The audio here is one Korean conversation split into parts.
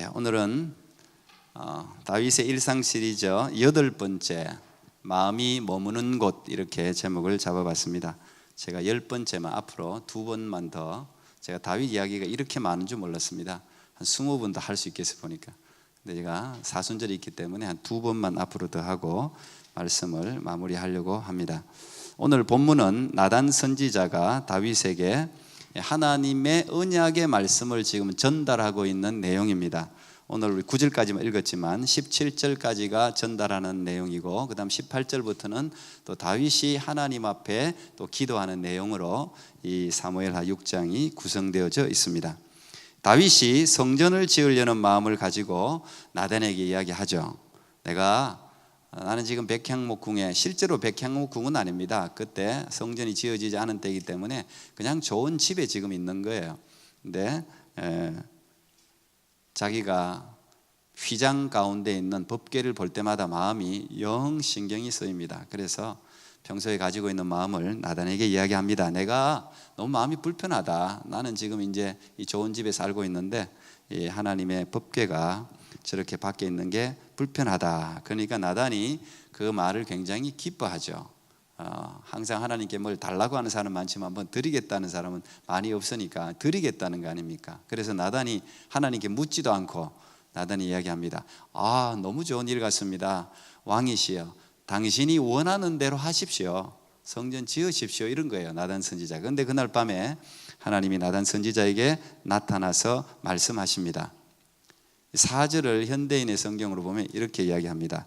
오늘은 다윗의 일상 시리즈 8번째 마음이 머무는 곳 이렇게 제목을 잡아봤습니다. 제가 10번째만 앞으로 2번만 더 제가 다윗 이야기가 이렇게 많은 줄 몰랐습니다. 한 20번 더 할 수 있겠어 보니까. 근데 제가 사순절이 있기 때문에 한 2번만 앞으로 더 하고 말씀을 마무리하려고 합니다. 오늘 본문은 나단 선지자가 다윗에게 하나님의 언약의 말씀을 지금 전달하고 있는 내용입니다. 오늘 우리 9절까지만 읽었지만 17절까지가 전달하는 내용이고 그 다음 18절부터는 또 다윗이 하나님 앞에 또 기도하는 내용으로 이 사무엘하 6장이 구성되어져 있습니다. 다윗이 성전을 지으려는 마음을 가지고 나단에게 이야기하죠. 나는 지금 백향목궁에, 실제로 백향목궁은 아닙니다. 그때 성전이 지어지지 않은 때이기 때문에 그냥 좋은 집에 지금 있는 거예요. 근데 자기가 휘장 가운데 있는 법궤를 볼 때마다 마음이 영 신경이 쓰입니다. 그래서 평소에 가지고 있는 마음을 나단에게 이야기합니다. 내가 너무 마음이 불편하다. 나는 지금 이제 이 좋은 집에 살고 있는데 이 하나님의 법궤가 저렇게 밖에 있는 게 불편하다. 그러니까 나단이 그 말을 굉장히 기뻐하죠. 항상 하나님께 뭘 달라고 하는 사람은 많지만 한번 드리겠다는 사람은 많이 없으니까 드리겠다는 거 아닙니까? 그래서 나단이 하나님께 묻지도 않고 나단이 이야기합니다. 너무 좋은 일 같습니다. 왕이시여, 당신이 원하는 대로 하십시오. 성전 지으십시오. 이런 거예요, 나단 선지자. 그런데 그날 밤에 하나님이 나단 선지자에게 나타나서 말씀하십니다. 4절을 현대인의 성경으로 보면 이렇게 이야기합니다.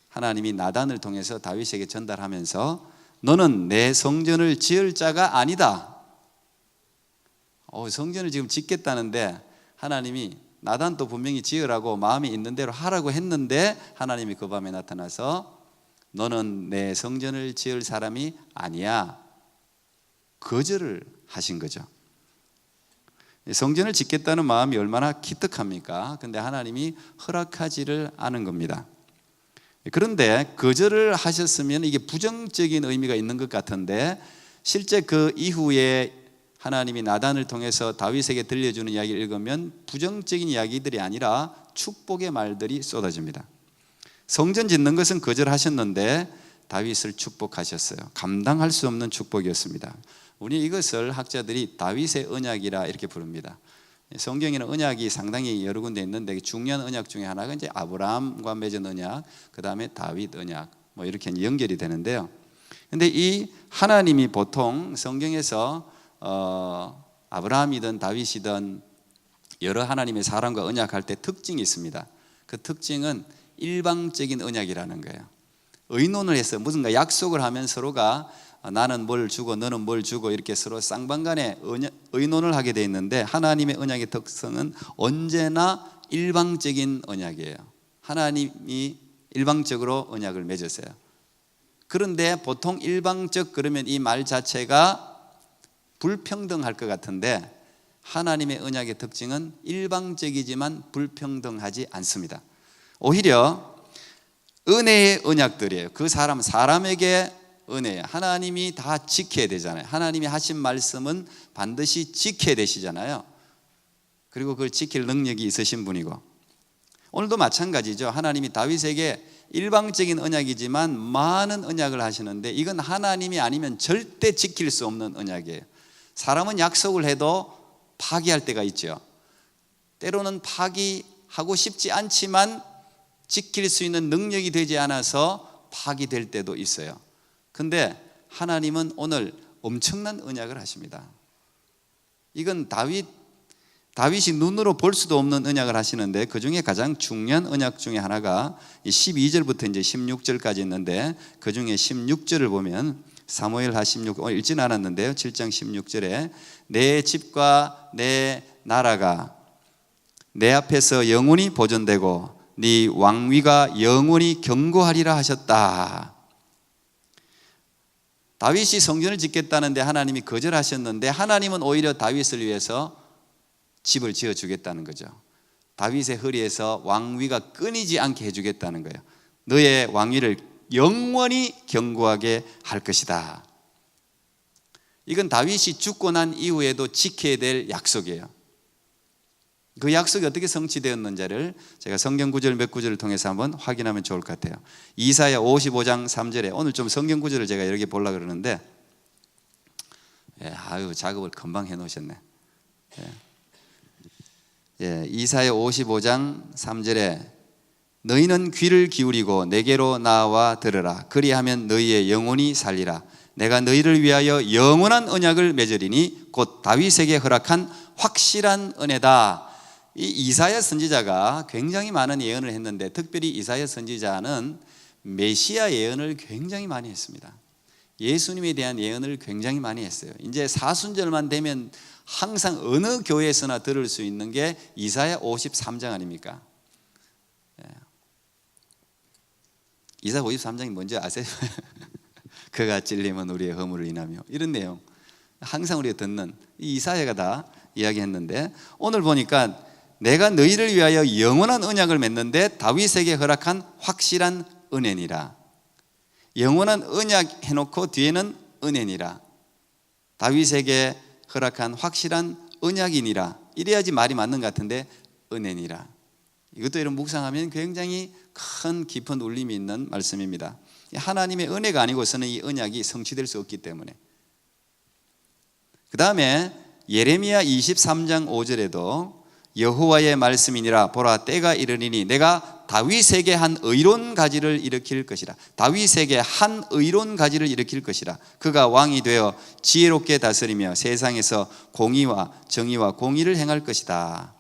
하나님이 나단을 통해서 다윗에게 전달하면서 너는 내 성전을 지을 자가 아니다. 성전을 지금 짓겠다는데 하나님이 나단도 분명히 지으라고 마음이 있는 대로 하라고 했는데 하나님이 그 밤에 나타나서 너는 내 성전을 지을 사람이 아니야. 거절을 하신 거죠. 성전을 짓겠다는 마음이 얼마나 기특합니까? 근데 하나님이 허락하지를 않은 겁니다. 그런데 거절을 하셨으면 이게 부정적인 의미가 있는 것 같은데 실제 그 이후에 하나님이 나단을 통해서 다윗에게 들려주는 이야기를 읽으면 부정적인 이야기들이 아니라 축복의 말들이 쏟아집니다. 성전 짓는 것은 거절하셨는데 다윗을 축복하셨어요. 감당할 수 없는 축복이었습니다. 우리 이것을 학자들이 다윗의 언약이라 이렇게 부릅니다. 성경에는 언약이 상당히 여러 군데 있는데 중요한 언약 중에 하나가 이제 아브라함과 맺은 언약, 그 다음에 다윗 언약, 이렇게 연결이 되는데요. 근데 이 하나님이 보통 성경에서 아브라함이든 다윗이든 여러 하나님의 사람과 언약할 때 특징이 있습니다. 그 특징은 일방적인 언약이라는 거예요. 의논을 해서 무슨가 약속을 하면 서로가 나는 뭘 주고 너는 뭘 주고 이렇게 서로 쌍방간에 의논을 하게 돼 있는데 하나님의 언약의 특성은 언제나 일방적인 언약이에요. 하나님이 일방적으로 언약을 맺으세요. 그런데 보통 일방적 그러면 이 말 자체가 불평등할 것 같은데 하나님의 언약의 특징은 일방적이지만 불평등하지 않습니다. 오히려 은혜의 언약들이에요. 그 사람에게 은혜예요. 하나님이 다 지켜야 되잖아요. 하나님이 하신 말씀은 반드시 지켜야 되시잖아요. 그리고 그걸 지킬 능력이 있으신 분이고 오늘도 마찬가지죠. 하나님이 다윗에게 일방적인 언약이지만 많은 언약을 하시는데 이건 하나님이 아니면 절대 지킬 수 없는 언약이에요. 사람은 약속을 해도 파기할 때가 있죠. 때로는 파기하고 싶지 않지만 지킬 수 있는 능력이 되지 않아서 파기될 때도 있어요. 근데 하나님은 오늘 엄청난 언약을 하십니다. 이건 다윗이 눈으로 볼 수도 없는 언약을 하시는데 그 중에 가장 중요한 언약 중에 하나가 12절부터 이제 16절까지 있는데 그 중에 16절을 보면 사무엘하 16, 오늘 읽진 않았는데요. 7장 16절에 내 집과 내 나라가 내 앞에서 영원히 보존되고 네 왕위가 영원히 견고하리라 하셨다. 다윗이 성전을 짓겠다는데 하나님이 거절하셨는데 하나님은 오히려 다윗을 위해서 집을 지어주겠다는 거죠. 다윗의 허리에서 왕위가 끊이지 않게 해주겠다는 거예요. 너의 왕위를 영원히 견고하게 할 것이다. 이건 다윗이 죽고 난 이후에도 지켜야 될 약속이에요. 그 약속이 어떻게 성취되었는지를 제가 성경 구절 몇 구절을 통해서 한번 확인하면 좋을 것 같아요. 이사야 55장 3절에 오늘 좀 성경 구절을 제가 여러 개 보려고 그러는데 작업을 금방 해놓으셨네. 이사야 55장 3절에 너희는 귀를 기울이고 내게로 나와 들으라. 그리하면 너희의 영혼이 살리라. 내가 너희를 위하여 영원한 언약을 맺으리니 곧 다윗에게 허락한 확실한 은혜다. 이 이사야 선지자가 굉장히 많은 예언을 했는데 특별히 이사야 선지자는 메시아 예언을 굉장히 많이 했습니다. 예수님에 대한 예언을 굉장히 많이 했어요. 이제 사순절만 되면 항상 어느 교회에서나 들을 수 있는 게 이사야 53장 아닙니까? 이사야 53장이 뭔지 아세요? 그가 찔림은 우리의 허물을 인하며, 이런 내용 항상 우리가 듣는 이 이사야가 다 이야기했는데, 오늘 보니까 내가 너희를 위하여 영원한 언약을 맺는데 다윗에게 허락한 확실한 은혜니라. 영원한 언약 해놓고 뒤에는 은혜니라. 다윗에게 허락한 확실한 언약이니라. 이래야지 말이 맞는 것 같은데 은혜니라. 이것도 이런 묵상하면 굉장히 큰 깊은 울림이 있는 말씀입니다. 하나님의 은혜가 아니고서는 이 언약이 성취될 수 없기 때문에. 그 다음에 예레미야 23장 5절에도 여호와의 말씀이니라. 보라, 때가 이르리니 내가 다윗에게 한 의로운 가지를 일으킬 것이라. 다윗에게 한 의로운 가지를 일으킬 것이라. 그가 왕이 되어 지혜롭게 다스리며 세상에서 공의와 정의와 공의를 행할 것이다.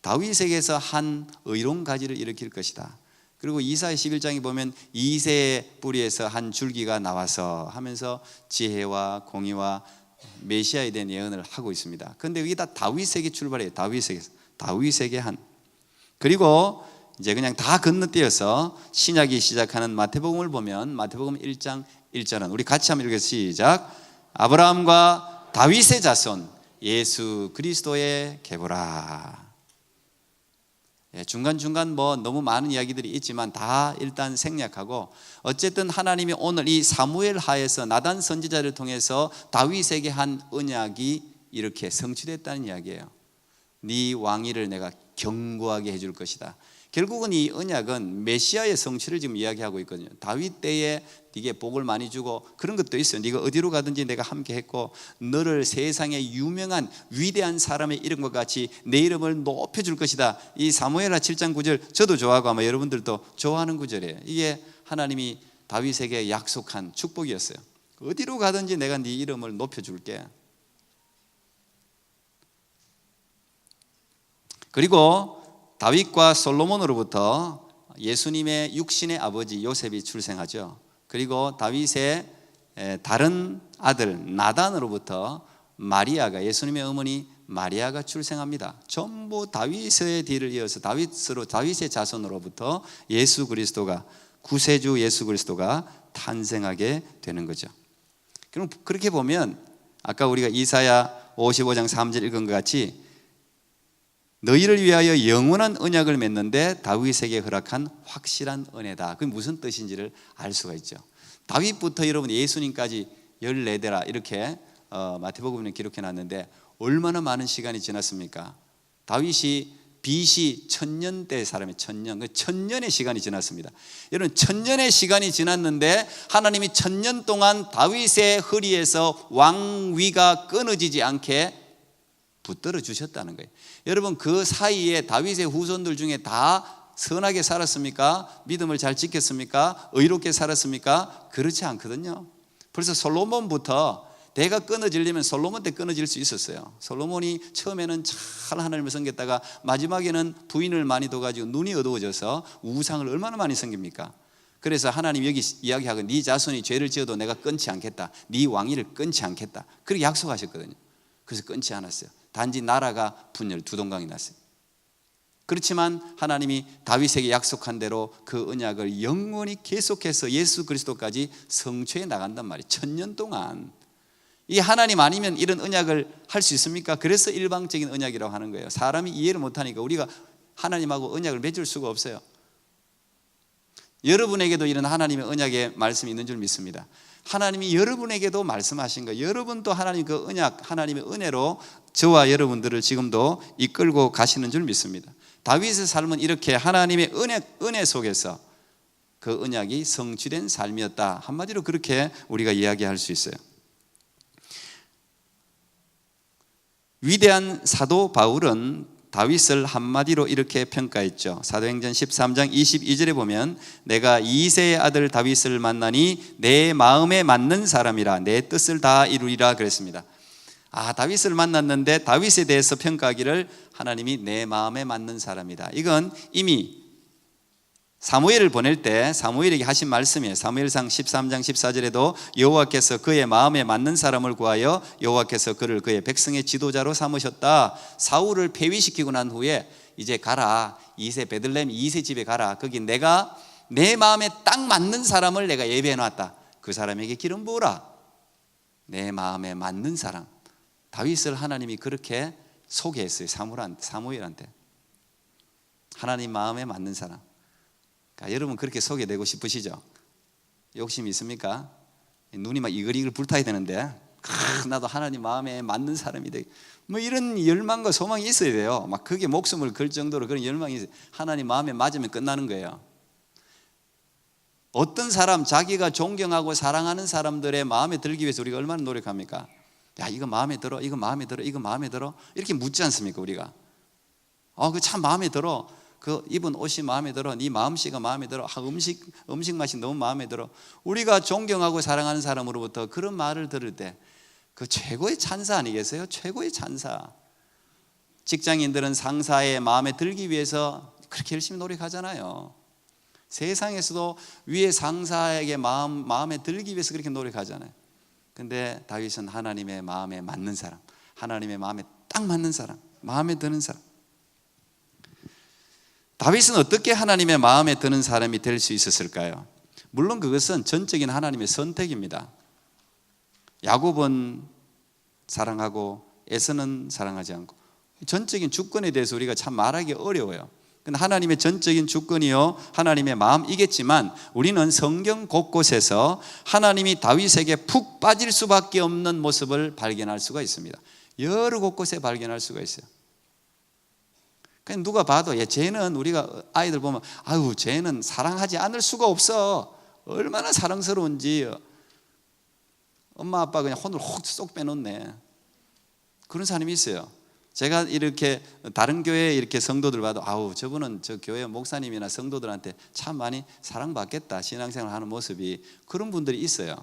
다윗에게서 한 의로운 가지를 일으킬 것이다. 그리고 이사야 11장에 보면 이새의 뿌리에서 한 줄기가 나와서 하면서 지혜와 공의와 메시아에 대한 예언을 하고 있습니다. 그런데 여기 다 다윗에게 출발해요. 다윗에게 한. 그리고 이제 그냥 다 건너뛰어서 신약이 시작하는 마태복음을 보면 마태복음 1장 1절은 우리 같이 한번 읽어서 시작. 아브라함과 다윗의 자손 예수 그리스도의 계보라. 중간중간 뭐 너무 많은 이야기들이 있지만 다 일단 생략하고, 어쨌든 하나님이 오늘 이 사무엘 하에서 나단 선지자를 통해서 다윗에게 한 언약이 이렇게 성취됐다는 이야기예요. 네 왕위를 내가 견고하게 해줄 것이다. 결국은 이 언약은 메시아의 성취를 지금 이야기하고 있거든요. 다윗 때에 네게 복을 많이 주고 그런 것도 있어요. 네가 어디로 가든지 내가 함께 했고 너를 세상의 유명한 위대한 사람의 이름과 같이 내 이름을 높여줄 것이다. 이 사무엘하 7장 9절 저도 좋아하고 아마 여러분들도 좋아하는 구절이에요. 이게 하나님이 다윗에게 약속한 축복이었어요. 어디로 가든지 내가 네 이름을 높여줄게. 그리고 다윗과 솔로몬으로부터 예수님의 육신의 아버지 요셉이 출생하죠. 그리고 다윗의 다른 아들 나단으로부터 마리아가, 예수님의 어머니 마리아가 출생합니다. 전부 다윗의 뒤를 이어서 다윗의 자손으로부터 예수 그리스도가, 구세주 예수 그리스도가 탄생하게 되는 거죠. 그럼 그렇게 보면 아까 우리가 이사야 55장 3절 읽은 것 같이 너희를 위하여 영원한 언약을 맺는데 다윗에게 허락한 확실한 은혜다. 그게 무슨 뜻인지를 알 수가 있죠. 다윗부터 여러분 예수님까지 14대라 이렇게 마태복음에 기록해 놨는데 얼마나 많은 시간이 지났습니까? 다윗이 BC 1000년대 사람이 1000년의 시간이 지났습니다. 여러분 1000년의 시간이 지났는데 하나님이 1000년 동안 다윗의 허리에서 왕위가 끊어지지 않게 붙들어 주셨다는 거예요. 여러분 그 사이에 다윗의 후손들 중에 다 선하게 살았습니까? 믿음을 잘 지켰습니까? 의롭게 살았습니까? 그렇지 않거든요. 벌써 솔로몬부터 대가 끊어지려면 솔로몬 때 끊어질 수 있었어요. 솔로몬이 처음에는 잘 하나님을 섬겼다가 마지막에는 부인을 많이 둬가지고 눈이 어두워져서 우상을 얼마나 많이 섬깁니까? 그래서 하나님 여기 이야기하고 네 자손이 죄를 지어도 내가 끊지 않겠다. 네 왕위를 끊지 않겠다. 그렇게 약속하셨거든요. 그래서 끊지 않았어요. 단지 나라가 분열 두 동강이 났어요. 그렇지만 하나님이 다윗에게 약속한 대로 그 언약을 영원히 계속해서 예수 그리스도까지 성취해 나간단 말이에요. 1000년 동안. 이 하나님 아니면 이런 언약을 할 수 있습니까? 그래서 일방적인 언약이라고 하는 거예요. 사람이 이해를 못하니까 우리가 하나님하고 언약을 맺을 수가 없어요. 여러분에게도 이런 하나님의 언약의 말씀이 있는 줄 믿습니다. 하나님이 여러분에게도 말씀하신 거예요. 여러분도 하나님 그 언약, 하나님의 은혜로 저와 여러분들을 지금도 이끌고 가시는 줄 믿습니다. 다윗의 삶은 이렇게 하나님의 은혜 속에서 그 언약이 성취된 삶이었다. 한마디로 그렇게 우리가 이야기할 수 있어요. 위대한 사도 바울은 다윗을 한마디로 이렇게 평가했죠. 사도행전 13장 22절에 보면 내가 이새의 아들 다윗을 만나니 내 마음에 맞는 사람이라 내 뜻을 다 이루리라 그랬습니다. 다윗을 만났는데 다윗에 대해서 평가하기를 하나님이 내 마음에 맞는 사람이다. 이건 이미 사무엘을 보낼 때 사무엘에게 하신 말씀이에요. 사무엘상 13장 14절에도 여호와께서 그의 마음에 맞는 사람을 구하여 여호와께서 그를 그의 백성의 지도자로 삼으셨다. 사울을 폐위시키고 난 후에 이제 가라, 이새 베들레헴 이새 집에 가라. 거기 내가 내 마음에 딱 맞는 사람을 내가 예배해 놨다. 그 사람에게 기름 부으라. 내 마음에 맞는 사람. 다윗을 하나님이 그렇게 소개했어요. 사무엘한테 하나님 마음에 맞는 사람. 그러니까 여러분 그렇게 소개되고 싶으시죠? 욕심이 있습니까? 눈이 막 이글이글 불타야 되는데 나도 하나님 마음에 맞는 사람이 되게 뭐 이런 열망과 소망이 있어야 돼요. 막 그게 목숨을 걸 정도로 그런 열망이 있어요. 하나님 마음에 맞으면 끝나는 거예요. 어떤 사람, 자기가 존경하고 사랑하는 사람들의 마음에 들기 위해서 우리가 얼마나 노력합니까? 야, 이거 마음에 들어, 이거 마음에 들어, 이거 마음에 들어, 이렇게 묻지 않습니까 우리가? 그 참 마음에 들어. 그 입은 옷이 마음에 들어. 네 마음씨가 마음에 들어. 음식 맛이 너무 마음에 들어. 우리가 존경하고 사랑하는 사람으로부터 그런 말을 들을 때 그 최고의 찬사 아니겠어요? 최고의 찬사. 직장인들은 상사의 마음에 들기 위해서 그렇게 열심히 노력하잖아요. 세상에서도 위에 상사에게 마음에 들기 위해서 그렇게 노력하잖아요. 근데 다윗은 하나님의 마음에 맞는 사람, 하나님의 마음에 딱 맞는 사람, 마음에 드는 사람. 다윗은 어떻게 하나님의 마음에 드는 사람이 될 수 있었을까요? 물론 그것은 전적인 하나님의 선택입니다. 야곱은 사랑하고 에서는 사랑하지 않고 전적인 주권에 대해서 우리가 참 말하기 어려워요. 근데 하나님의 전적인 주권이요 하나님의 마음이겠지만 우리는 성경 곳곳에서 하나님이 다윗에게 푹 빠질 수밖에 없는 모습을 발견할 수가 있습니다. 여러 곳곳에 발견할 수가 있어요. 그냥 누가 봐도 쟤는 우리가 아이들 보면 쟤는 사랑하지 않을 수가 없어. 얼마나 사랑스러운지. 엄마 아빠 그냥 혼을 쏙 빼놓네. 그런 사람이 있어요. 제가 이렇게 다른 교회 이렇게 성도들 봐도 저분은 저 교회 목사님이나 성도들한테 참 많이 사랑받겠다. 신앙생활 하는 모습이 그런 분들이 있어요.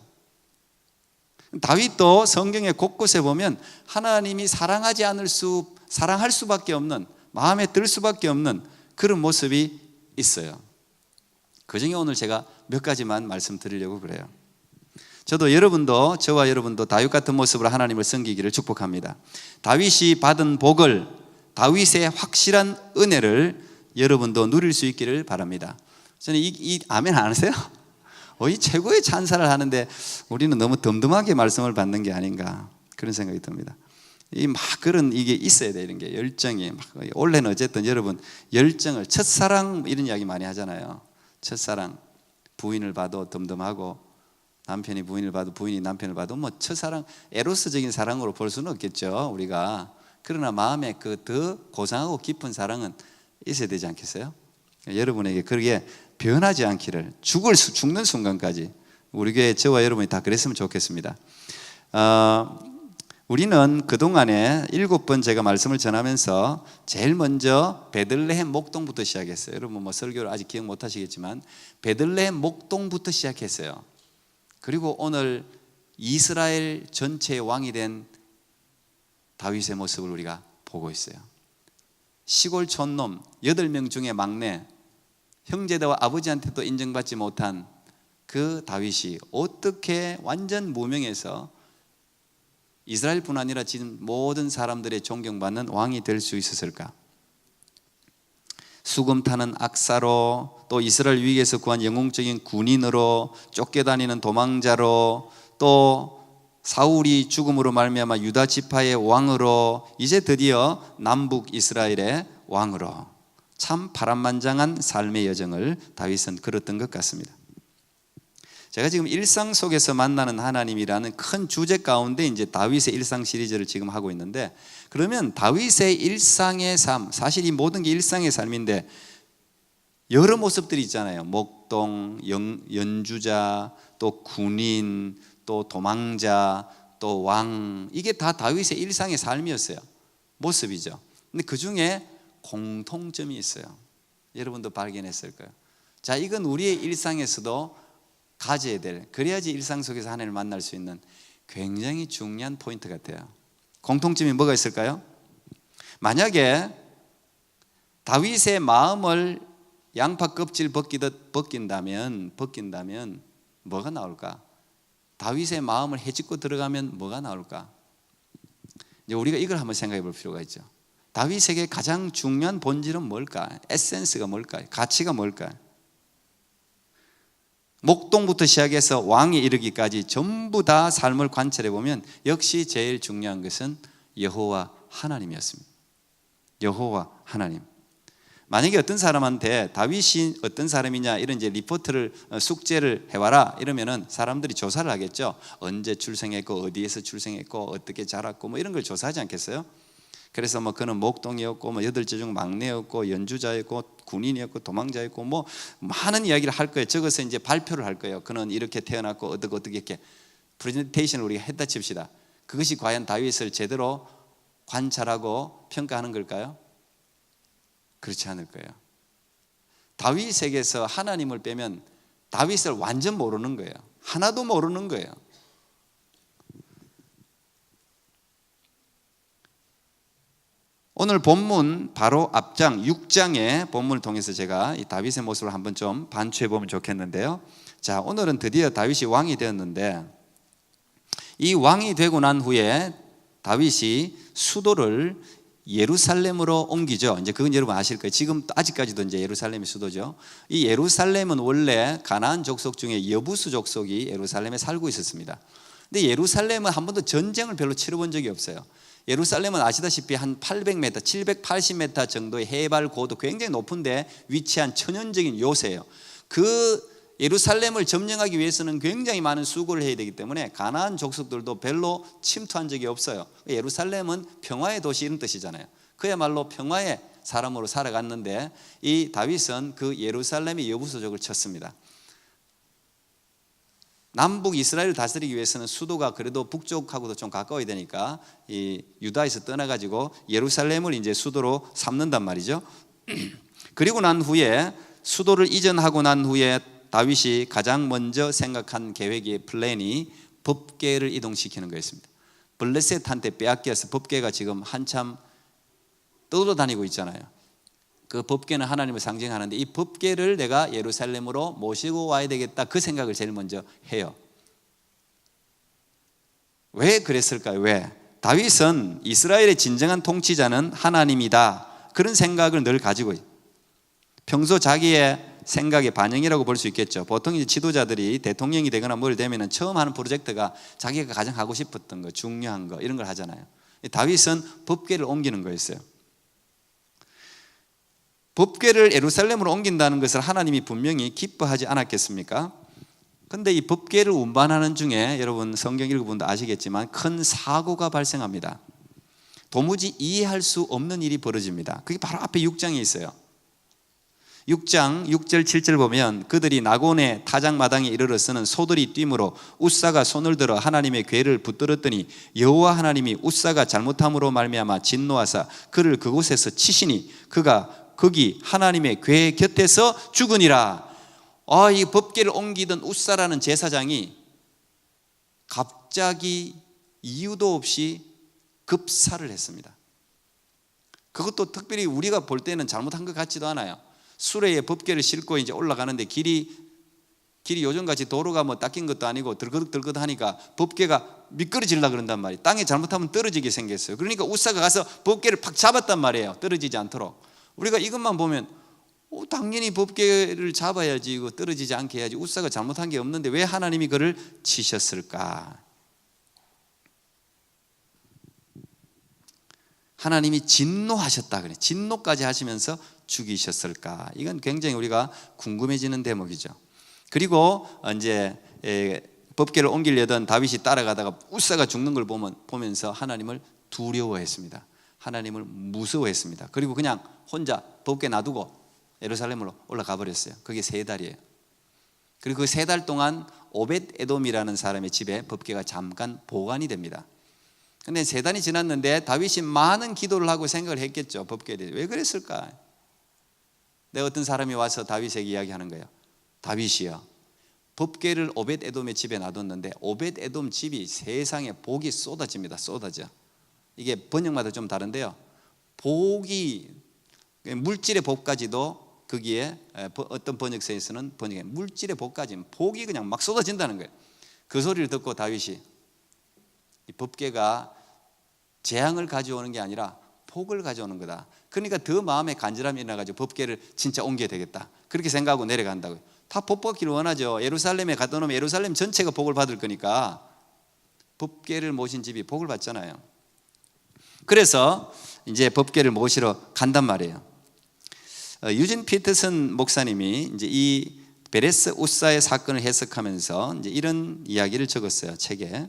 다윗도 성경의 곳곳에 보면 하나님이 사랑할 수밖에 없는, 마음에 들 수밖에 없는 그런 모습이 있어요. 그중에 오늘 제가 몇 가지만 말씀드리려고 그래요. 저와 여러분도 다윗 같은 모습으로 하나님을 섬기기를 축복합니다. 다윗이 받은 복을, 다윗의 확실한 은혜를 여러분도 누릴 수 있기를 바랍니다. 저는 이 아멘 안 하세요? 이 최고의 찬사를 하는데 우리는 너무 덤덤하게 말씀을 받는 게 아닌가 그런 생각이 듭니다. 이게 있어야 돼. 이런 게 열정이 원래는 어쨌든 여러분 열정을 첫사랑 이런 이야기 많이 하잖아요. 첫사랑 부인을 봐도 덤덤하고 남편이 부인을 봐도 부인이 남편을 봐도 첫사랑 에로스적인 사랑으로 볼 수는 없겠죠 우리가. 그러나 마음에 그 더 고상하고 깊은 사랑은 있어야 되지 않겠어요? 여러분에게 그게 변하지 않기를 죽는 순간까지 우리 교회 저와 여러분이 다 그랬으면 좋겠습니다. 우리는 그동안에 7번 제가 말씀을 전하면서 제일 먼저 베들레헴 목동부터 시작했어요. 여러분 설교를 아직 기억 못 하시겠지만 베들레헴 목동부터 시작했어요. 그리고 오늘 이스라엘 전체의 왕이 된 다윗의 모습을 우리가 보고 있어요. 시골 촌놈 8명 중에 막내, 형제와 아버지한테도 인정받지 못한 그 다윗이 어떻게 완전 무명해서 이스라엘뿐 아니라 지금 모든 사람들의 존경받는 왕이 될 수 있었을까? 수금 타는 악사로, 또 이스라엘 위기에서 구한 영웅적인 군인으로, 쫓겨다니는 도망자로, 또 사울이 죽음으로 말미암아 유다 지파의 왕으로, 이제 드디어 남북 이스라엘의 왕으로 참 파란만장한 삶의 여정을 다윗은 걸었던 것 같습니다. 제가 지금 일상 속에서 만나는 하나님이라는 큰 주제 가운데 이제 다윗의 일상 시리즈를 지금 하고 있는데, 그러면 다윗의 일상의 삶, 사실 이 모든 게 일상의 삶인데 여러 모습들이 있잖아요. 목동, 연주자, 또 군인, 또 도망자, 또 왕, 이게 다 다윗의 일상의 삶이었어요. 모습이죠. 근데 그 중에 공통점이 있어요. 여러분도 발견했을 거예요. 자, 이건 우리의 일상에서도 가져야 될, 그래야지 일상 속에서 하나님을 만날 수 있는 굉장히 중요한 포인트 같아요. 공통점이 뭐가 있을까요? 만약에 다윗의 마음을 양파 껍질 벗기듯 벗긴다면 뭐가 나올까? 다윗의 마음을 헤집고 들어가면 뭐가 나올까? 이제 우리가 이걸 한번 생각해 볼 필요가 있죠. 다윗에게 가장 중요한 본질은 뭘까? 에센스가 뭘까? 가치가 뭘까? 목동부터 시작해서 왕에 이르기까지 전부 다 삶을 관찰해 보면 역시 제일 중요한 것은 여호와 하나님이었습니다. 여호와 하나님. 만약에 어떤 사람한테 다윗이 어떤 사람이냐 이런 이제 리포트를 숙제를 해와라 이러면은 사람들이 조사를 하겠죠. 언제 출생했고 어디에서 출생했고 어떻게 자랐고 뭐 이런 걸 조사하지 않겠어요? 그래서 뭐 그는 목동이었고 뭐 8째 중 막내였고 연주자였고 군인이었고 도망자였고 뭐 많은 이야기를 할 거예요. 적어서 이제 발표를 할 거예요. 그는 이렇게 태어났고 어떻게 이렇게 프레젠테이션을 우리가 했다 칩시다. 그것이 과연 다윗을 제대로 관찰하고 평가하는 걸까요? 그렇지 않을 거예요. 다윗에게서 하나님을 빼면 다윗을 완전 모르는 거예요. 하나도 모르는 거예요. 오늘 본문 바로 앞장 6장의 본문을 통해서 제가 이 다윗의 모습을 한번 좀 반추해 보면 좋겠는데요. 자, 오늘은 드디어 다윗이 왕이 되었는데 이 왕이 되고 난 후에 다윗이 수도를 예루살렘으로 옮기죠. 이제 그건 여러분 아실 거예요. 지금 아직까지도 이제 예루살렘이 수도죠. 이 예루살렘은 원래 가나안 족속 중에 여부수 족속이 예루살렘에 살고 있었습니다. 근데 예루살렘은 한 번도 전쟁을 별로 치러본 적이 없어요. 예루살렘은 아시다시피 한 800m, 780m 정도의 해발 고도 굉장히 높은데 위치한 천연적인 요새예요. 그 예루살렘을 점령하기 위해서는 굉장히 많은 수고를 해야 되기 때문에 가나안 족속들도 별로 침투한 적이 없어요. 예루살렘은 평화의 도시 이런 뜻이잖아요. 그야말로 평화의 사람으로 살아갔는데 이 다윗은 그 예루살렘의 여부수족을 쳤습니다. 남북 이스라엘을 다스리기 위해서는 수도가 그래도 북쪽하고도 좀 가까워야 되니까 이 유다에서 떠나가지고 예루살렘을 이제 수도로 삼는단 말이죠. 그리고 난 후에 수도를 이전하고 난 후에 다윗이 가장 먼저 생각한 계획의 플랜이 법궤를 이동시키는 거였습니다. 블레셋한테 빼앗겨서 법궤가 지금 한참 떠돌아다니고 있잖아요. 그 법궤는 하나님을 상징하는데 이 법궤를 내가 예루살렘으로 모시고 와야 되겠다, 그 생각을 제일 먼저 해요. 왜 그랬을까요? 왜? 다윗은 이스라엘의 진정한 통치자는 하나님이다, 그런 생각을 늘 가지고 있어요. 평소 자기의 생각의 반영이라고 볼 수 있겠죠. 보통 이제 지도자들이 대통령이 되거나 뭘 되면 처음 하는 프로젝트가 자기가 가장 하고 싶었던 거, 중요한 거 이런 걸 하잖아요. 다윗은 법궤를 옮기는 거였어요. 법궤를 예루살렘으로 옮긴다는 것을 하나님이 분명히 기뻐하지 않았겠습니까? 그런데 이 법궤를 운반하는 중에 여러분 성경 읽어본다 아시겠지만 큰 사고가 발생합니다. 도무지 이해할 수 없는 일이 벌어집니다. 그게 바로 앞에 6장에 있어요. 6장 6절 7절 보면 그들이 나곤의 타작마당에 이르러서는 소들이 뛰므로 웃사가 손을 들어 하나님의 궤를 붙들었더니 여호와 하나님이 웃사가 잘못함으로 말미암아 진노하사 그를 그곳에서 치시니 그가 거기 하나님의 궤 곁에서 죽으니라. 이 법궤를 옮기던 웃사라는 제사장이 갑자기 이유도 없이 급사를 했습니다. 그것도 특별히 우리가 볼 때는 잘못한 것 같지도 않아요. 수레에 법궤를 싣고 이제 올라가는데 길이 요즘같이 도로가 뭐 닦인 것도 아니고 들긋들긋 하니까 법궤가 미끄러지려고 그런단 말이에요. 땅에 잘못하면 떨어지게 생겼어요. 그러니까 웃사가 가서 법궤를 팍 잡았단 말이에요. 떨어지지 않도록. 우리가 이것만 보면 당연히 법궤를 잡아야지, 이거 떨어지지 않게 해야지, 웃사가 잘못한 게 없는데 왜 하나님이 그를 치셨을까? 하나님이 진노하셨다 그래. 진노까지 하시면서 죽이셨을까? 이건 굉장히 우리가 궁금해지는 대목이죠. 그리고 이제 법궤를 옮기려던 다윗이 따라가다가 우사가 죽는 걸 보면서 하나님을 두려워했습니다. 하나님을 무서워했습니다. 그리고 그냥 혼자 법궤 놔두고 예루살렘으로 올라가 버렸어요. 그게 3달이에요. 그리고 그 3달 동안 오벳 에돔이라는 사람의 집에 법궤가 잠깐 보관이 됩니다. 근데 3달이 지났는데 다윗이 많은 기도를 하고 생각을 했겠죠. 법궤에 대해서 왜 그랬을까? 내가 어떤 사람이 와서 다윗에게 이야기하는 거예요. 다윗이요, 법궤를 오벳 에돔의 집에 놔뒀는데 오벳 에돔 집이 세상에 복이 쏟아집니다. 쏟아져. 이게 번역마다 좀 다른데요, 복이, 물질의 복까지도 거기에 어떤 번역서에서는 물질의 복까지, 복이 그냥 막 쏟아진다는 거예요. 그 소리를 듣고 다윗이 이 법궤가 재앙을 가져오는 게 아니라 복을 가져오는 거다. 그러니까 더 마음에 간절함이 일어나가지고 법궤를 진짜 옮겨야 되겠다, 그렇게 생각하고 내려간다고요. 다 복 받기를 원하죠. 예루살렘에 갖다 놓으면 예루살렘 전체가 복을 받을 거니까 법궤를 모신 집이 복을 받잖아요. 그래서 이제 법궤를 모시러 간단 말이에요. 유진 피터슨 목사님이 이제 이 베레스 우사의 사건을 해석하면서 이제 이런 이야기를 적었어요, 책에.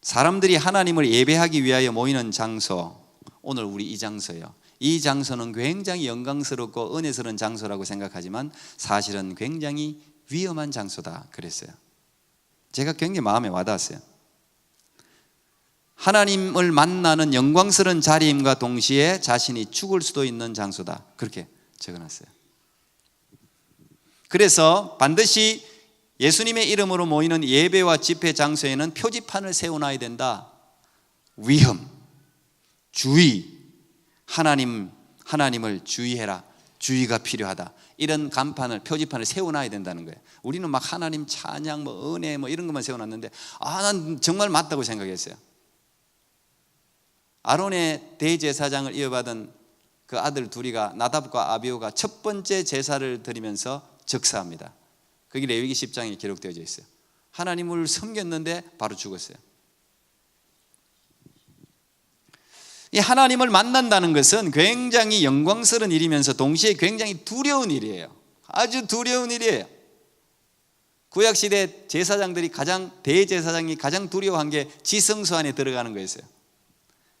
사람들이 하나님을 예배하기 위하여 모이는 장소, 오늘 우리 이 장소예요. 이 장소는 굉장히 영광스럽고 은혜스러운 장소라고 생각하지만 사실은 굉장히 위험한 장소다 그랬어요. 제가 굉장히 마음에 와닿았어요. 하나님을 만나는 영광스러운 자리임과 동시에 자신이 죽을 수도 있는 장소다, 그렇게 적어놨어요. 그래서 반드시 예수님의 이름으로 모이는 예배와 집회 장소에는 표지판을 세워놔야 된다. 위험, 주의, 하나님을 주의해라, 주의가 필요하다, 이런 간판을, 표지판을 세워놔야 된다는 거예요. 우리는 막 하나님 찬양, 은혜 이런 것만 세워놨는데 난 정말 맞다고 생각했어요. 아론의 대제사장을 이어받은 그 아들 둘이가, 나답과 아비후가 첫 번째 제사를 드리면서 즉사합니다. 그게 레위기 10장에 기록되어 있어요. 하나님을 섬겼는데 바로 죽었어요. 이 하나님을 만난다는 것은 굉장히 영광스러운 일이면서 동시에 굉장히 두려운 일이에요. 아주 두려운 일이에요. 구약시대 제사장들이 대제사장이 가장 두려워한 게 지성소 안에 들어가는 거였어요.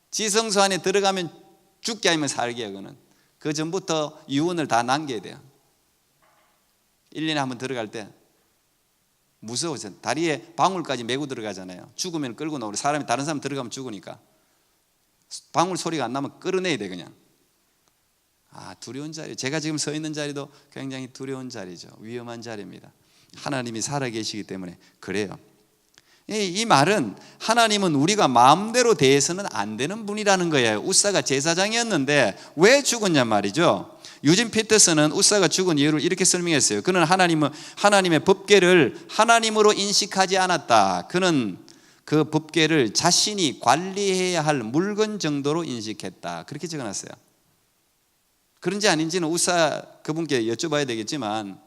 지성소 안에 들어가면 죽게 아니면 살게요. 그는 그 전부터 유언을 다 남겨야 돼요. 1년에 한번 들어갈 때 무서워서 다리에 방울까지 메고 들어가잖아요. 죽으면 끌고 나오고, 사람이 다른 사람 들어가면 죽으니까 방울 소리가 안 나면 끌어내야 돼 그냥. 두려운 자리. 제가 지금 서 있는 자리도 굉장히 두려운 자리죠. 위험한 자리입니다. 하나님이 살아계시기 때문에 그래요. 이 말은 하나님은 우리가 마음대로 대해서는 안 되는 분이라는 거예요. 우사가 제사장이었는데 왜 죽었냐 말이죠. 유진 피터슨은 우사가 죽은 이유를 이렇게 설명했어요. 그는 하나님의 법궤를 하나님으로 인식하지 않았다. 그는 그 법궤를 자신이 관리해야 할 물건 정도로 인식했다, 그렇게 적어놨어요. 그런지 아닌지는 우사 그분께 여쭤봐야 되겠지만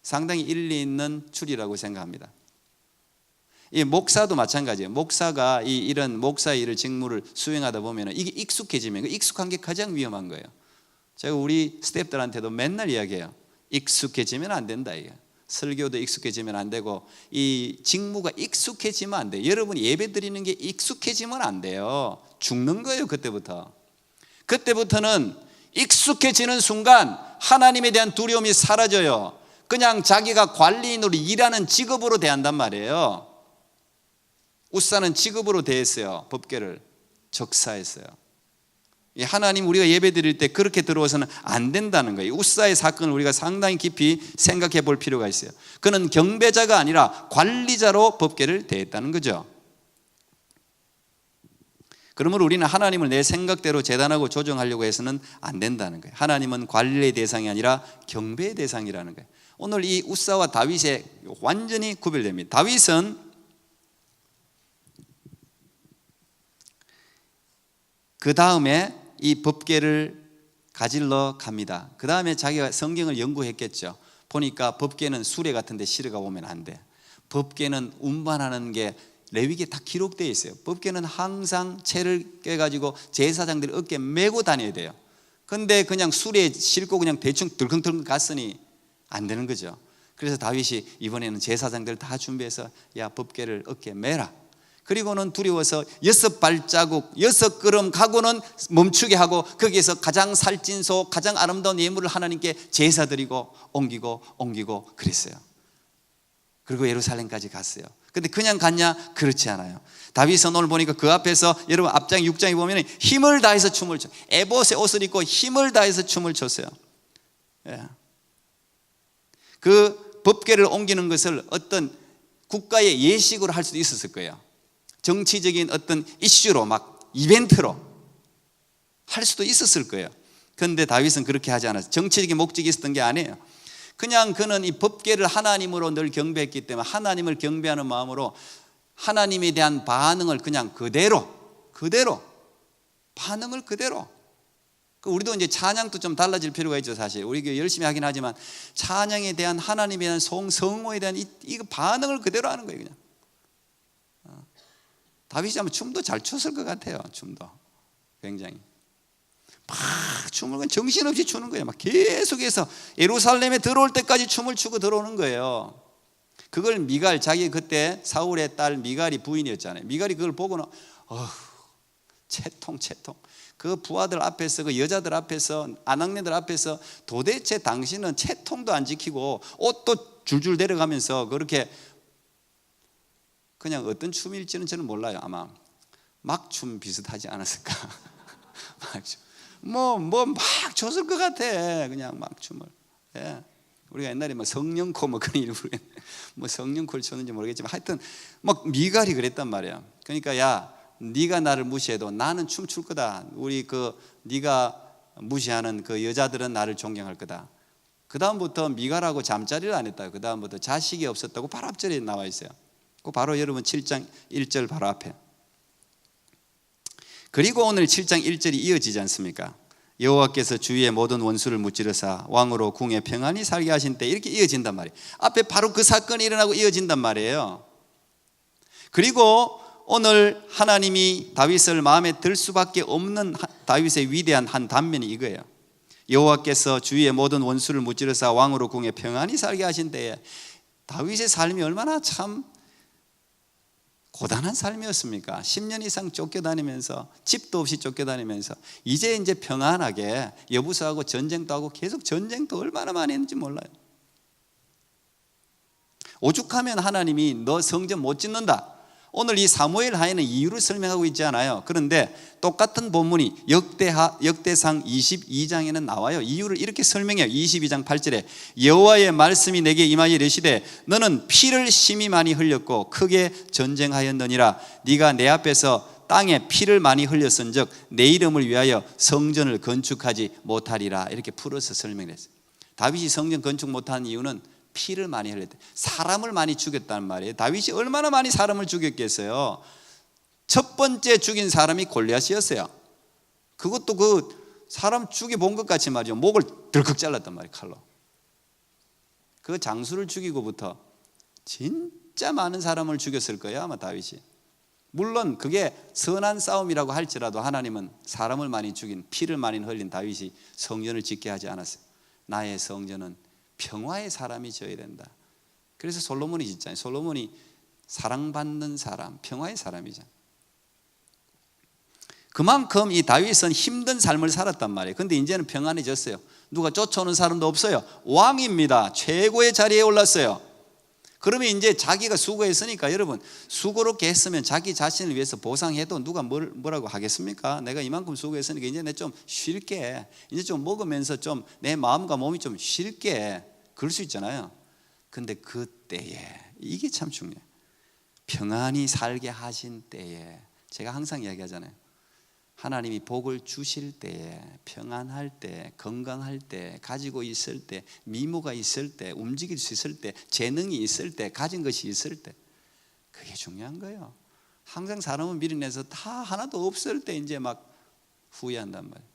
상당히 일리 있는 추리라고 생각합니다. 이 목사도 마찬가지예요. 목사가 이런 목사 일을, 직무를 수행하다 보면 이게 익숙해지면, 익숙한 게 가장 위험한 거예요. 제가 우리 스태프들한테도 맨날 이야기해요. 익숙해지면 안 된다, 이게. 설교도 익숙해지면 안 되고 이 직무가 익숙해지면 안 돼요. 여러분이 예배 드리는 게 익숙해지면 안 돼요. 죽는 거예요. 그때부터는 익숙해지는 순간 하나님에 대한 두려움이 사라져요. 그냥 자기가 관리인으로 일하는 직업으로 대한단 말이에요. 우사는 직업으로 대했어요. 법궤를 적사했어요. 하나님, 우리가 예배 드릴 때 그렇게 들어와서는 안 된다는 거예요. 우사의 사건을 우리가 상당히 깊이 생각해 볼 필요가 있어요. 그는 경배자가 아니라 관리자로 법궤를 대했다는 거죠. 그러므로 우리는 하나님을 내 생각대로 재단하고 조정하려고 해서는 안 된다는 거예요. 하나님은 관리의 대상이 아니라 경배의 대상이라는 거예요. 오늘 이 우사와 다윗의 완전히 구별됩니다. 다윗은 그 다음에 이 법궤를 가지러 갑니다. 그 다음에 자기가 성경을 연구했겠죠. 보니까 법궤는 수레 같은 데 실어가 보면 안 돼. 법궤는 운반하는 게 레위기에 다 기록되어 있어요. 법궤는 항상 채를 깨가지고 제사장들이 어깨에 메고 다녀야 돼요. 근데 그냥 수레에 싣고 그냥 대충 들컹들컹 갔으니 안 되는 거죠. 그래서 다윗이 이번에는 제사장들 다 준비해서 야, 법궤를 어깨에 매라. 그리고는 두려워서 6발자국 6걸음 가고는 멈추게 하고 거기에서 가장 살찐소 가장 아름다운 예물을 하나님께 제사 드리고 옮기고 그랬어요. 그리고 예루살렘까지 갔어요. 근데 그냥 갔냐? 그렇지 않아요. 다윗은 오늘 보니까 그 앞에서 여러분 앞장 6장에 보면 힘을 다해서 춤을 춰, 에봇의 옷을 입고 힘을 다해서 춤을 췄어요. 예. 그 법궤를 옮기는 것을 어떤 국가의 예식으로 할 수도 있었을 거예요. 정치적인 어떤 이슈로 막 이벤트로 할 수도 있었을 거예요. 그런데 다윗은 그렇게 하지 않았어요. 정치적인 목적이 있었던 게 아니에요. 그냥 그는 이 법궤를 하나님으로 늘 경배했기 때문에 하나님을 경배하는 마음으로 하나님에 대한 반응을 그냥 그대로 반응을 그대로. 우리도 이제 찬양도 좀 달라질 필요가 있죠. 사실 우리 열심히 하긴 하지만 찬양에 대한 하나님에 대한 성호에 대한 이거 반응을 그대로 하는 거예요. 그냥 다윗이 아마 춤도 잘 췄을 것 같아요. 춤도 굉장히 막 춤을 정신없이 추는 거예요. 막 계속해서 예루살렘에 들어올 때까지 춤을 추고 들어오는 거예요. 그걸 미갈, 자기 그때 사울의 딸 미갈이 부인이었잖아요. 미갈이 그걸 보고는 채통 그 부하들 앞에서 그 여자들 앞에서 아낙네들 앞에서 도대체 당신은 채통도 안 지키고 옷도 줄줄 내려가면서 그렇게 그냥 어떤 춤일지는 저는 몰라요. 아마 막춤 비슷하지 않았을까. 막 췄을 것 같아. 그냥 막 춤을. 예. 우리가 옛날에 뭐 성령코 뭐 그런 이름 부르겠네. 뭐 성령코를 쳤는지 모르겠지만 하여튼 막 미갈이 그랬단 말이야. 그러니까 야, 네가 나를 무시해도 나는 춤출 거다. 우리 네가 무시하는 그 여자들은 나를 존경할 거다. 그 다음부터 미갈하고 잠자리를 안 했다. 그 다음부터 자식이 없었다고 바로 앞절에 나와 있어요. 그 바로 여러분 7장 1절 바로 앞에. 그리고 오늘 7장 1절이 이어지지 않습니까? 여호와께서 주위의 모든 원수를 무찌르사 왕으로 궁에 평안히 살게 하신 때 이렇게 이어진단 말이에요. 앞에 바로 그 사건이 일어나고 이어진단 말이에요. 그리고 오늘 하나님이 다윗을 마음에 들 수밖에 없는 다윗의 위대한 한 단면이 이거예요. 여호와께서 주위의 모든 원수를 무찌르사 왕으로 궁에 평안히 살게 하신 때에 다윗의 삶이 얼마나 참 고단한 삶이었습니까? 10년 이상 쫓겨다니면서 집도 없이 쫓겨다니면서 이제 평안하게 여부수하고 전쟁도 하고 계속 전쟁도 얼마나 많이 했는지 몰라요. 오죽하면 하나님이 너 성전 못 짓는다. 오늘 이 사무엘 하에는 이유를 설명하고 있지 않아요. 그런데 똑같은 본문이 역대상 22장에는 나와요. 이유를 이렇게 설명해요. 22장 8절에 여호와의 말씀이 내게 임하여 이르시되 너는 피를 심히 많이 흘렸고 크게 전쟁하였느니라. 네가 내 앞에서 땅에 피를 많이 흘렸은즉 내 이름을 위하여 성전을 건축하지 못하리라. 이렇게 풀어서 설명했어요. 다윗이 성전 건축 못한 이유는 피를 많이 흘렸대. 사람을 많이 죽였다는 말이에요. 다윗이 얼마나 많이 사람을 죽였겠어요. 첫 번째 죽인 사람이 골리앗이었어요. 그것도 그 사람 죽여본 것 같이 말이죠. 목을 덜컥 잘랐단 말이에요. 칼로. 그 장수를 죽이고부터 진짜 많은 사람을 죽였을 거예요. 아마 다윗이. 물론 그게 선한 싸움이라고 할지라도 하나님은 사람을 많이 죽인, 피를 많이 흘린 다윗이 성전을 짓게 하지 않았어요. 나의 성전은 평화의 사람이 져야 된다. 그래서 솔로몬이 짓잖아요. 솔로몬이 사랑받는 사람, 평화의 사람이잖아요. 그만큼 이 다윗은 힘든 삶을 살았단 말이에요. 그런데 이제는 평안해졌어요. 누가 쫓아오는 사람도 없어요. 왕입니다. 최고의 자리에 올랐어요. 그러면 이제 자기가 수고했으니까 여러분 수고롭게 했으면 자기 자신을 위해서 보상해도 누가 뭐라고 하겠습니까? 내가 이만큼 수고했으니까 이제 내 좀 쉴게. 이제 좀 먹으면서 좀 내 마음과 몸이 좀 쉴게. 그럴 수 있잖아요. 근데 그때에 이게 참 중요해요. 평안히 살게 하신 때에 제가 항상 이야기하잖아요. 하나님이 복을 주실 때에 평안할 때 건강할 때 가지고 있을 때 미모가 있을 때 움직일 수 있을 때 재능이 있을 때 가진 것이 있을 때 그게 중요한 거예요. 항상 사람은 미련해서 다 하나도 없을 때 이제 막 후회한단 말이에요.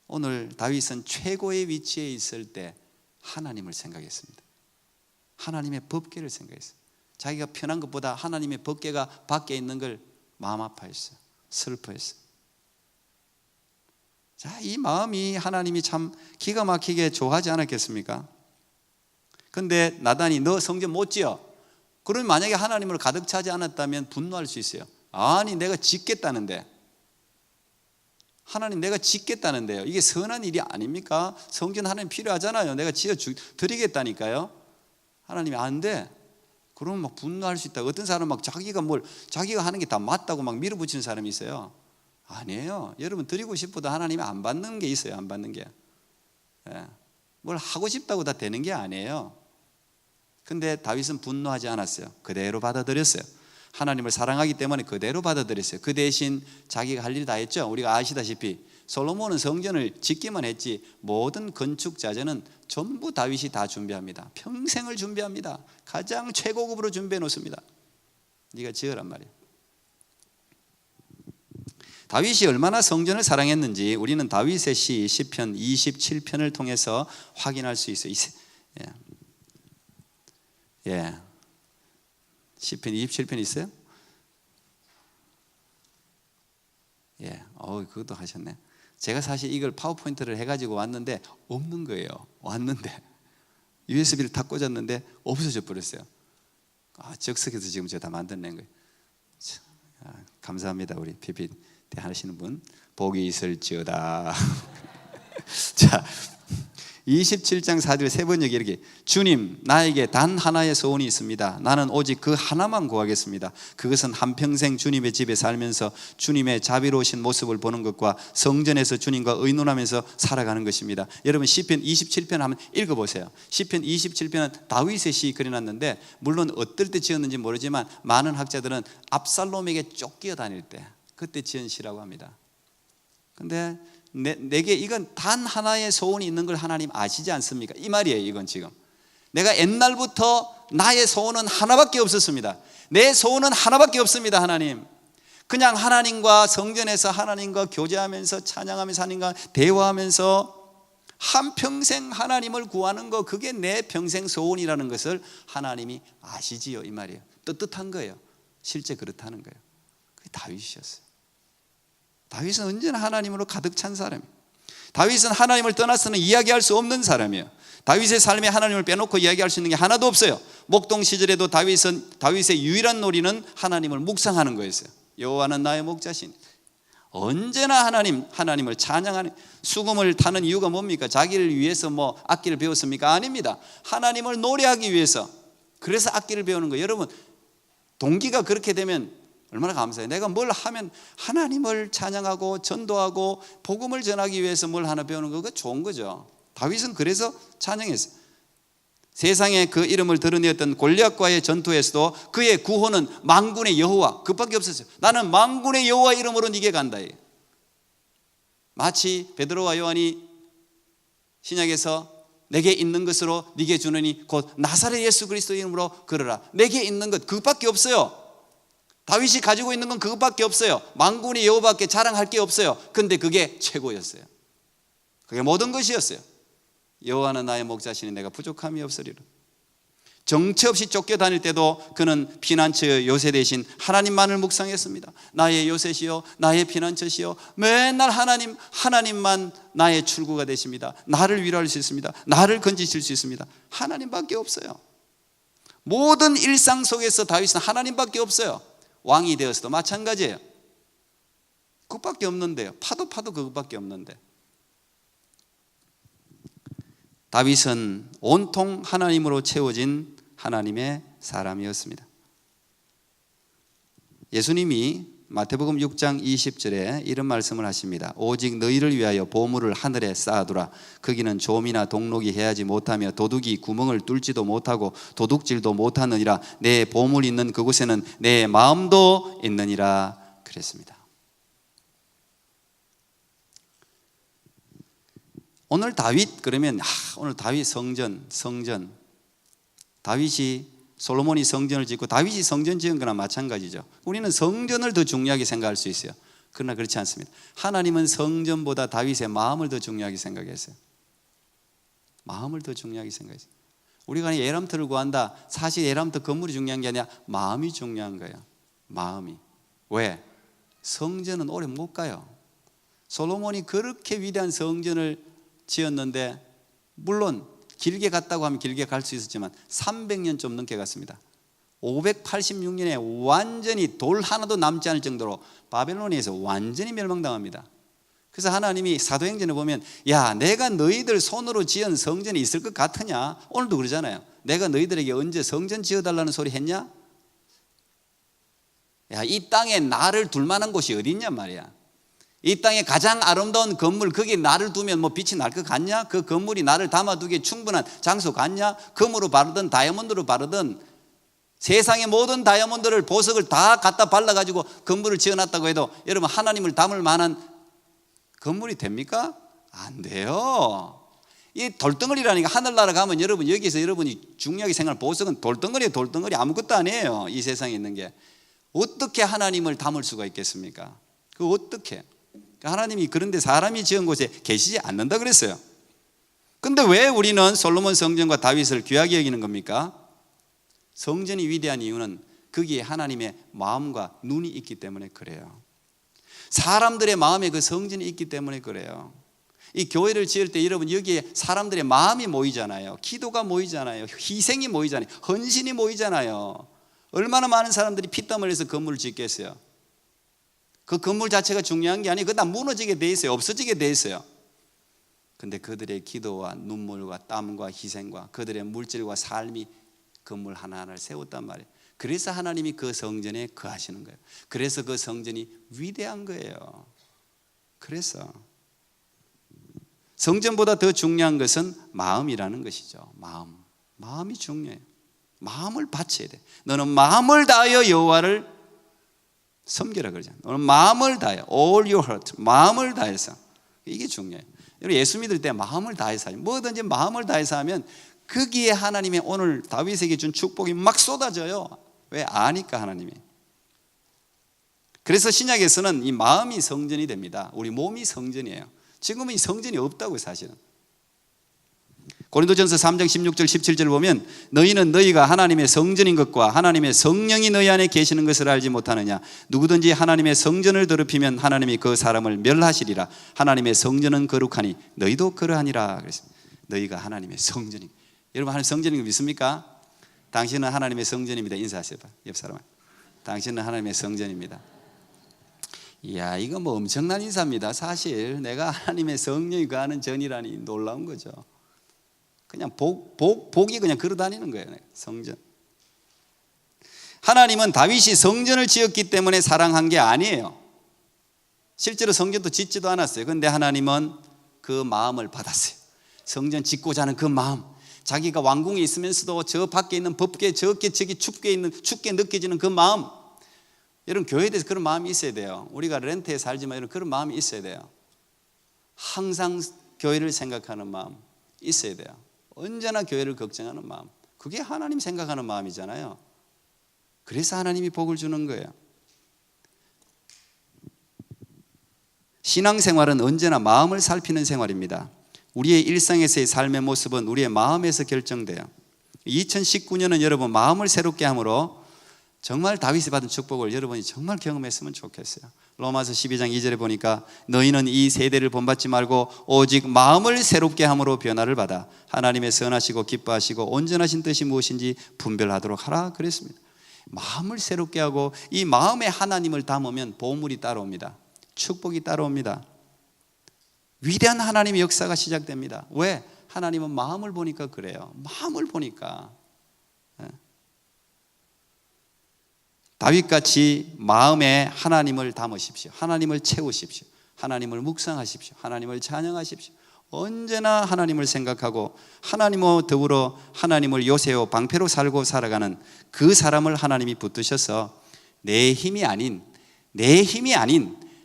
오늘 다윗은 최고의 위치에 있을 때 하나님을 생각했습니다. 하나님의 법궤를 생각했어요. 자기가 편한 것보다 하나님의 법궤가 밖에 있는 걸 마음 아파했어요. 슬퍼했어요. 자, 이 마음이 하나님이 참 기가 막히게 좋아하지 않았겠습니까? 근데 나단이 너 성전 못 지어. 그러면 만약에 하나님을 가득 차지 않았다면 분노할 수 있어요. 아니 내가 짓겠다는데, 하나님 내가 짓겠다는데요. 이게 선한 일이 아닙니까? 성전 하나님 필요하잖아요. 내가 지어 드리겠다니까요. 하나님이 안 돼. 그러면 막 분노할 수 있다. 어떤 사람은 막 자기가 하는 게 다 맞다고 막 밀어붙이는 사람이 있어요. 아니에요. 여러분 드리고 싶어도 하나님이 안 받는 게 있어요. 안 받는 게. 뭘 하고 싶다고 다 되는 게 아니에요. 근데 다윗은 분노하지 않았어요. 그대로 받아들였어요. 하나님을 사랑하기 때문에 그대로 받아들였어요. 그 대신 자기가 할 일 다 했죠. 우리가 아시다시피 솔로몬은 성전을 짓기만 했지 모든 건축 자재는 전부 다윗이 다 준비합니다. 평생을 준비합니다. 가장 최고급으로 준비해 놓습니다. 네가 지으란 말이에요. 다윗이 얼마나 성전을 사랑했는지 우리는 다윗의 시 시편 27편을 통해서 확인할 수 있어요. 시편 27편 있어요? 그것도 하셨네. 제가 사실 이걸 파워포인트를 해가지고 왔는데 없는 거예요. 왔는데 USB를 다 꽂았는데 없어져 버렸어요. 즉석에서 지금 제가 다 만들어낸 거예요. 감사합니다. 우리 PPT 하시는 분 복이 있을지어다. 자, 27장 4절 세 번역이 이렇게, 주님 나에게 단 하나의 소원이 있습니다. 나는 오직 그 하나만 구하겠습니다. 그것은 한평생 주님의 집에 살면서 주님의 자비로우신 모습을 보는 것과 성전에서 주님과 의논하면서 살아가는 것입니다. 여러분 시편 27편 한번 읽어보세요. 시편 27편은 다윗의 시 그려놨는데 물론 어떨 때 지었는지 모르지만 많은 학자들은 압살롬에게 쫓겨 다닐 때 그때 지은 시라고 합니다. 근데 내게 이건 단 하나의 소원이 있는 걸 하나님 아시지 않습니까? 이 말이에요. 이건 지금 내가 옛날부터 나의 소원은 하나밖에 없었습니다. 내 소원은 하나밖에 없습니다. 하나님, 그냥 하나님과 성전에서 하나님과 교제하면서 찬양하면서 하나님과 대화하면서 한평생 하나님을 구하는 거, 그게 내 평생 소원이라는 것을 하나님이 아시지요. 이 말이에요. 떳떳한 거예요. 실제 그렇다는 거예요. 그게 다윗이었어요. 다윗은 언제나 하나님으로 가득 찬 사람이에요. 다윗은 하나님을 떠나서는 이야기할 수 없는 사람이에요. 다윗의 삶에 하나님을 빼놓고 이야기할 수 있는 게 하나도 없어요. 목동 시절에도 다윗의 유일한 놀이는 하나님을 묵상하는 거였어요. 여호와는 나의 목자시니. 언제나 하나님을 찬양하는, 수금을 타는 이유가 뭡니까? 자기를 위해서 뭐 악기를 배웠습니까? 아닙니다. 하나님을 노래하기 위해서. 그래서 악기를 배우는 거예요. 여러분 동기가 그렇게 되면 얼마나 감사해요. 내가 뭘 하면 하나님을 찬양하고 전도하고 복음을 전하기 위해서 뭘 하나 배우는 거, 그거 좋은 거죠. 다윗은 그래서 찬양했어요. 세상에 그 이름을 드러내었던 골리앗과의 전투에서도 그의 구호는 만군의 여호와, 그밖에 없었어요. 나는 만군의 여호와 이름으로 네게 간다. 마치 베드로와 요한이 신약에서 내게 있는 것으로 네게 주느니 곧 나사렛 예수 그리스도 이름으로 걸어라. 내게 있는 것 그것밖에 없어요. 다윗이 가지고 있는 건 그것밖에 없어요. 만군의 여호와밖에 자랑할 게 없어요. 근데 그게 최고였어요. 그게 모든 것이었어요. 여호와는 나의 목자시니 내가 부족함이 없으리라. 정처 없이 쫓겨다닐 때도 그는 피난처 요새 대신 하나님만을 묵상했습니다. 나의 요새시요 나의 피난처시요, 맨날 하나님만 나의 출구가 되십니다. 나를 위로할 수 있습니다. 나를 건지실 수 있습니다. 하나님밖에 없어요. 모든 일상 속에서 다윗은 하나님밖에 없어요. 왕이 되어서도 마찬가지예요. 그것밖에 없는데요. 파도 그것밖에 없는데. 다윗은 온통 하나님으로 채워진 하나님의 사람이었습니다. 예수님이 마태복음 6장 20절에 이런 말씀을 하십니다. 오직 너희를 위하여 보물을 하늘에 쌓아두라. 거기는 좀이나 동록이 해하지 못하며 도둑이 구멍을 뚫지도 못하고 도둑질도 못하느니라. 내 보물 있는 그곳에는 내 마음도 있느니라 그랬습니다. 오늘 다윗 그러면 오늘 다윗 성전 다윗이 솔로몬이 성전을 짓고 다윗이 성전 지은 거나 마찬가지죠. 우리는 성전을 더 중요하게 생각할 수 있어요. 그러나 그렇지 않습니다. 하나님은 성전보다 다윗의 마음을 더 중요하게 생각했어요. 마음을 더 중요하게 생각했어요. 우리가 에람트를 구한다. 사실 에람트 건물이 중요한 게 아니라 마음이 중요한 거예요. 마음이. 왜? 성전은 오래 못 가요. 솔로몬이 그렇게 위대한 성전을 지었는데 물론 길게 갔다고 하면 길게 갈 수 있었지만 300년 좀 넘게 갔습니다. 586년에 완전히 돌 하나도 남지 않을 정도로 바벨론에서 완전히 멸망당합니다. 그래서 하나님이 사도행전에 보면 야, 내가 너희들 손으로 지은 성전이 있을 것 같으냐? 오늘도 그러잖아요. 내가 너희들에게 언제 성전 지어달라는 소리 했냐? 야, 이 땅에 나를 둘 만한 곳이 어디 있냔 말이야. 이 땅에 가장 아름다운 건물, 거기에 나를 두면 뭐 빛이 날 것 같냐? 그 건물이 나를 담아두기에 충분한 장소 같냐? 금으로 바르든 다이아몬드로 바르든 세상의 모든 다이아몬드를, 보석을 다 갖다 발라가지고 건물을 지어놨다고 해도 여러분 하나님을 담을 만한 건물이 됩니까? 안 돼요. 이 돌덩어리라니까. 하늘나라 가면 여러분 여기서 여러분이 중요하게 생각하는 보석은 돌덩어리예요. 돌덩어리 아무것도 아니에요. 이 세상에 있는 게. 어떻게 하나님을 담을 수가 있겠습니까? 그 어떻게? 하나님이 그런데 사람이 지은 곳에 계시지 않는다 그랬어요. 근데 왜 우리는 솔로몬 성전과 다윗을 귀하게 여기는 겁니까? 성전이 위대한 이유는 거기에 하나님의 마음과 눈이 있기 때문에 그래요. 사람들의 마음에 그 성전이 있기 때문에 그래요. 이 교회를 지을 때 여러분 여기에 사람들의 마음이 모이잖아요. 기도가 모이잖아요. 희생이 모이잖아요. 헌신이 모이잖아요. 얼마나 많은 사람들이 피땀 흘려서 건물을 짓겠어요. 그 건물 자체가 중요한 게 아니고 다 무너지게 돼 있어요. 없어지게 돼 있어요. 근데 그들의 기도와 눈물과 땀과 희생과 그들의 물질과 삶이 건물 하나하나를 세웠단 말이에요. 그래서 하나님이 그 성전에 거하시는 거예요. 그래서 그 성전이 위대한 거예요. 그래서 성전보다 더 중요한 것은 마음이라는 것이죠. 마음이 중요해요. 마음을 바쳐야 돼. 너는 마음을 다하여 여호와를 섬기라 그러잖아요. 너는 마음을 다해, all your heart, 마음을 다해서. 이게 중요해요. 예수 믿을 때 마음을 다해서 하죠. 뭐든지 마음을 다해서 하면 거기에 하나님의 오늘 다윗에게 준 축복이 막 쏟아져요. 왜? 아니까 하나님이. 그래서 신약에서는 이 마음이 성전이 됩니다. 우리 몸이 성전이에요. 지금은 이 성전이 없다고요, 사실은. 고린도전서 3장 16절 17절 보면 너희는 너희가 하나님의 성전인 것과 하나님의 성령이 너희 안에 계시는 것을 알지 못하느냐. 누구든지 하나님의 성전을 더럽히면 하나님이 그 사람을 멸하시리라. 하나님의 성전은 거룩하니 너희도 그러하니라. 그랬습니다. 너희가 하나님의 성전이. 여러분 하나님 성전인 거 믿습니까? 당신은 하나님의 성전입니다. 인사하세요. 옆 사람. 당신은 하나님의 성전입니다. 이야, 이거 뭐 엄청난 인사입니다. 사실 내가 하나님의 성령이 거하는 전이라니 놀라운 거죠. 그냥 복이 그냥 걸어다니는 거예요. 성전. 하나님은 다윗이 성전을 지었기 때문에 사랑한 게 아니에요. 실제로 성전도 짓지도 않았어요. 그런데 하나님은 그 마음을 받았어요. 성전 짓고자 하는 그 마음. 자기가 왕궁에 있으면서도 저 밖에 있는 법궤, 저기 춥게 느껴지는 그 마음. 여러분 교회에 대해서 그런 마음이 있어야 돼요. 우리가 렌트에 살지만 여러분 그런 마음이 있어야 돼요. 항상 교회를 생각하는 마음 있어야 돼요. 언제나 교회를 걱정하는 마음. 그게 하나님 생각하는 마음이잖아요. 그래서 하나님이 복을 주는 거예요. 신앙생활은 언제나 마음을 살피는 생활입니다. 우리의 일상에서의 삶의 모습은 우리의 마음에서 결정돼요. 2019년은 여러분 마음을 새롭게 함으로 정말 다윗이 받은 축복을 여러분이 정말 경험했으면 좋겠어요. 로마서 12장 2절에 보니까 너희는 이 세대를 본받지 말고 오직 마음을 새롭게 함으로 변화를 받아 하나님의 선하시고 기뻐하시고 온전하신 뜻이 무엇인지 분별하도록 하라 그랬습니다. 마음을 새롭게 하고 이 마음에 하나님을 담으면 보물이 따라옵니다. 축복이 따라옵니다. 위대한 하나님의 역사가 시작됩니다. 왜? 하나님은 마음을 보니까 그래요. 마음을 보니까. 다윗같이 마음에 하나님을 담으십시오. 하나님을 채우십시오. 하나님을 묵상하십시오. 하나님을 찬양하십시오. 언제나 하나님을 생각하고 하나님과 더불어 하나님을 요새요 방패로 살고 살아가는 그 사람을 하나님이 붙드셔서 내 힘이 아닌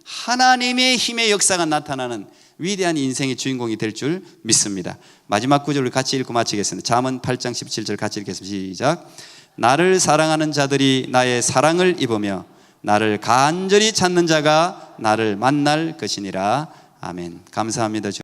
하나님의 힘의 역사가 나타나는 위대한 인생의 주인공이 될 줄 믿습니다. 마지막 구절을 같이 읽고 마치겠습니다. 잠언 8장 17절 같이 읽겠습니다. 시작. 나를 사랑하는 자들이 나의 사랑을 입으며 나를 간절히 찾는 자가 나를 만날 것이니라. 아멘. 감사합니다.